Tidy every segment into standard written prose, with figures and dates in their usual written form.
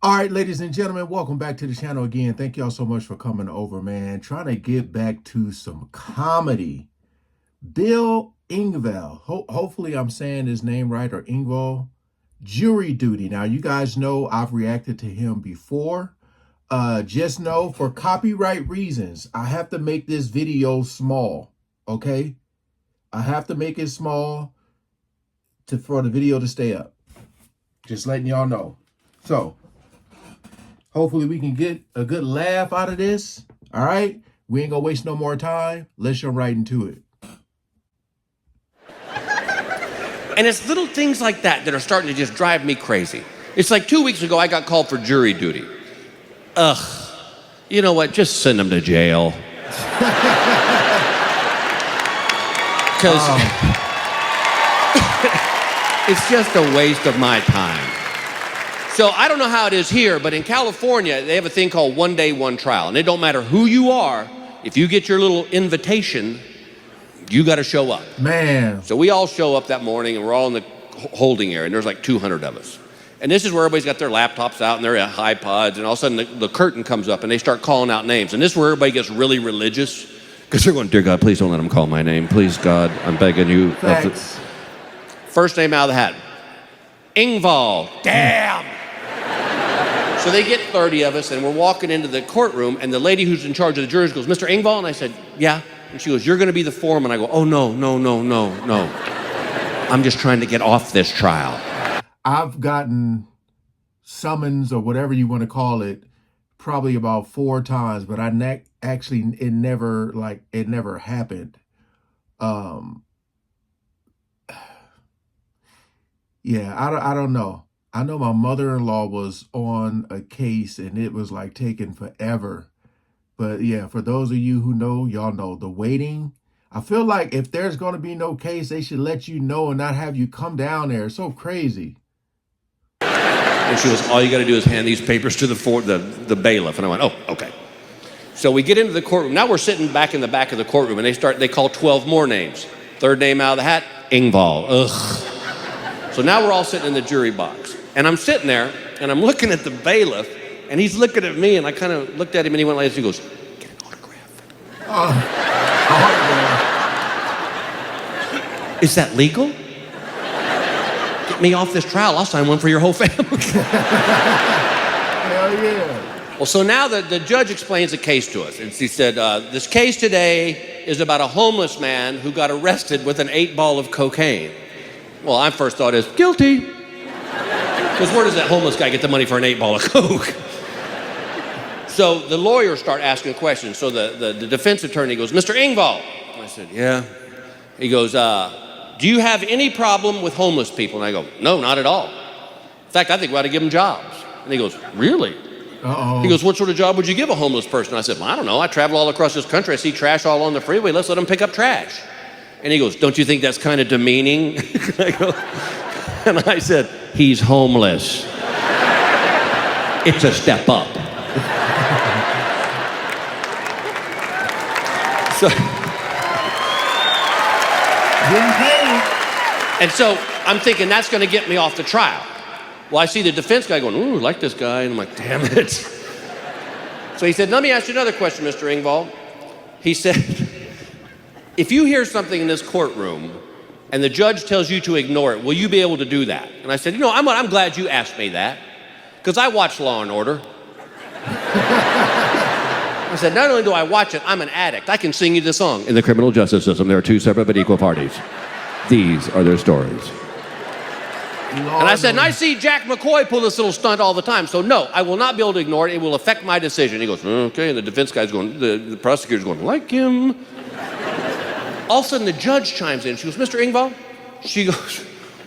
All right, ladies and gentlemen, welcome back to the channel again. Thank y'all so much for coming over, man. Trying to get back to some comedy. Bill Engvall, hopefully I'm saying his name right, or Engvall, jury duty. Now, you guys know I've reacted to him before. Just know for copyright reasons, I have to make this video small, okay? I have to make it small for the video to stay up. Just letting y'all know. So, hopefully we can get a good laugh out of this. All right? We ain't gonna waste no more time. Let's jump right into it. And it's little things like that that are starting to just drive me crazy. It's like 2 weeks ago, I got called for jury duty. Ugh. You know what? Just send them to jail. Because it's just a waste of my time. So I don't know how it is here, but in California, they have a thing called one day, one trial. And it don't matter who you are, if you get your little invitation, you got to show up. Man. So we all show up that morning and we're all in the holding area and there's like 200 of us. And this is where everybody's got their laptops out and their iPods, and all of a sudden the curtain comes up and they start calling out names. And this is where everybody gets really religious because they're going, "Dear God, please don't let them call my name. Please, God, I'm begging you." Thanks. First name out of the hat. Engvall. Damn. So they get 30 of us and we're walking into the courtroom and the lady who's in charge of the jurors goes, "Mr. Engvall?" And I said, "Yeah." And she goes, "You're going to be the foreman." I go, "Oh, no. I'm just trying to get off this trial." I've gotten summons or whatever you want to call it probably about 4 times, but it never happened. Yeah, I don't know. I know my mother-in-law was on a case and it was like taking forever. But yeah, for those of you who know, y'all know the waiting. I feel like if there's going to be no case, they should let you know and not have you come down there. It's so crazy. And she goes, "All you got to do is hand these papers to the bailiff." And I went, "Oh, okay." So we get into the courtroom. Now we're sitting back in the back of the courtroom and they call 12 more names. Third name out of the hat, Engvall. Ugh. So now we're all sitting in the jury box. And I'm sitting there and I'm looking at the bailiff and he's looking at me and I kind of looked at him and he went like this. He goes, "Get an autograph." Is that legal? Get me off this trial. I'll sign one for your whole family. Hell yeah. Well, so now the judge explains the case to us. And she said, this case today is about a homeless man who got arrested with an 8-ball of cocaine. Well, I first thought is guilty. Because where does that homeless guy get the money for an 8-ball of coke? So the lawyers start asking questions. So the defense attorney goes, "Mr. Engvall." I said, "Yeah." He goes, "Do you have any problem with homeless people?" And I go, "No, not at all. In fact, I think we ought to give them jobs." And he goes, "Really?" Uh-oh. He goes, "What sort of job would you give a homeless person?" I said, "Well, I don't know. I travel all across this country. I see trash all on the freeway. Let's let them pick up trash." And he goes, "Don't you think that's kind of demeaning?" And I said, "He's homeless. It's a step up." So, and so I'm thinking that's going to get me off the trial. Well, I see the defense guy going, "Ooh, I like this guy." And I'm like, damn it. So he said, "Let me ask you another question, Mr. Engvall." He said, "If you hear something in this courtroom and the judge tells you to ignore it, will you be able to do that?" And I said, I'm glad you asked me that because I watch Law & Order. I said, "Not only do I watch it, I'm an addict. I can sing you the song. In the criminal justice system, there are 2 separate but equal parties. These are their stories." And I said, "And I see Jack McCoy pull this little stunt all the time. So no, I will not be able to ignore it. It will affect my decision." He goes, "Okay." And the defense guy's going, the prosecutor's going, "Like him." All of a sudden the judge chimes in. She goes, "Mr. Engvall," she goes,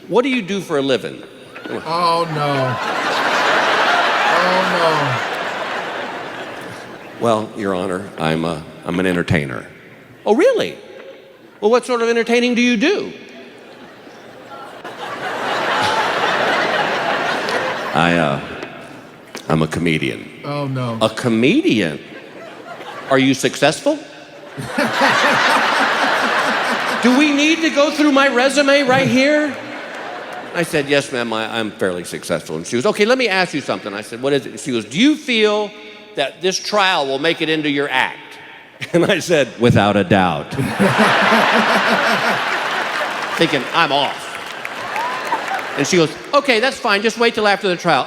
"what do you do for a living?" Oh no. Oh no. "Well, Your Honor, I'm an entertainer." "Oh, really? Well, what sort of entertaining do you do?" I'm a comedian." Oh no. "A comedian? Are you successful?" Do we need to go through my resume right here? I said, yes, ma'am, I'm fairly successful. And she goes, okay, let me ask you something. I said, what is it? She goes, do you feel that this trial will make it into your act? And I said, without a doubt. Thinking, I'm off. And she goes, okay, that's fine. Just wait till after the trial.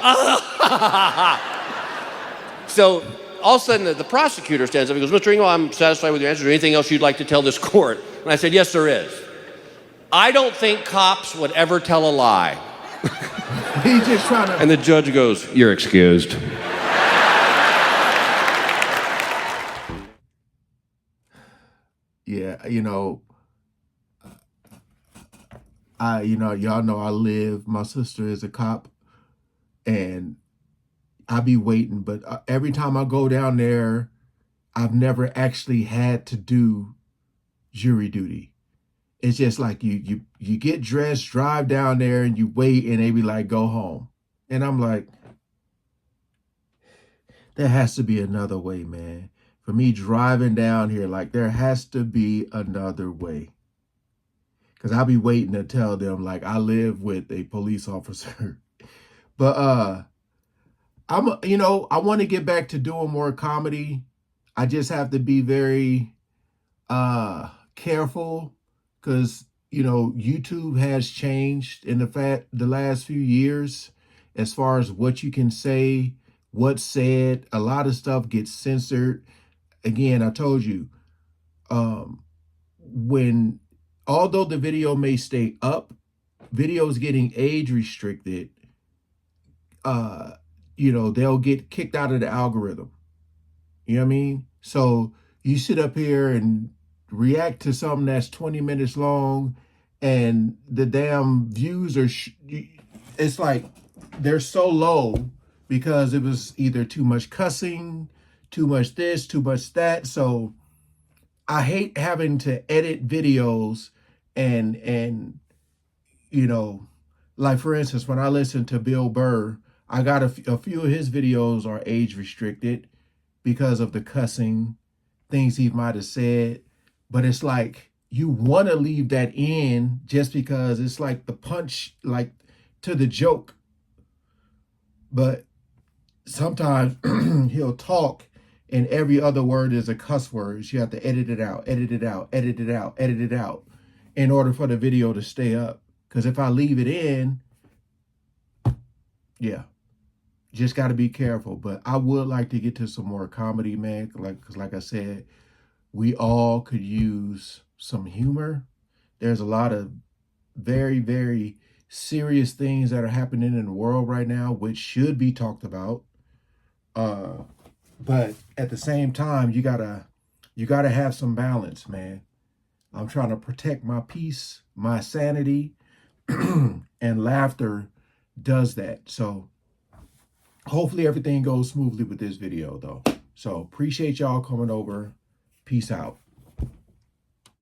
So all of a sudden, the prosecutor stands up. He goes, Mr. Engvall, I'm satisfied with your answer. Is there anything else you'd like to tell this court? And I said, yes, there is. I don't think cops would ever tell a lie. He's just trying to... And the judge goes, you're excused. Yeah, y'all know I live, my sister is a cop, and I be waiting, but every time I go down there, I've never actually had to do jury duty. It's just like you get dressed, drive down there, and you wait, and they be like, go home. And I'm like, there has to be another way, man. For me driving down here, like, there has to be another way. Because I'll be waiting to tell them, like, I live with a police officer. But I want to get back to doing more comedy. I just have to be very careful, because YouTube has changed in the last few years as far as what you can say, what's said. A lot of stuff gets censored. Again, I told you, although the video may stay up, videos getting age restricted, they'll get kicked out of the algorithm. You know what I mean? So you sit up here and react to something that's 20 minutes long, and the damn views are, it's like they're so low because it was either too much cussing, too much this, too much that. So I hate having to edit videos and like, for instance, when I listen to Bill Burr, I got a few of his videos are age restricted because of the cussing, things he might have said. But it's like, you want to leave that in just because it's like the punch, like, to the joke. But sometimes he'll talk and every other word is a cuss word. So you have to edit it out, edit it out, edit it out, edit it out in order for the video to stay up. Because if I leave it in, yeah, just got to be careful. But I would like to get to some more comedy, man. Because like I said, we all could use some humor. There's a lot of very, very serious things that are happening in the world right now, which should be talked about. But at the same time, you gotta have some balance, man. I'm trying to protect my peace, my sanity, and laughter does that. So hopefully everything goes smoothly with this video, though. So appreciate y'all coming over. Peace out.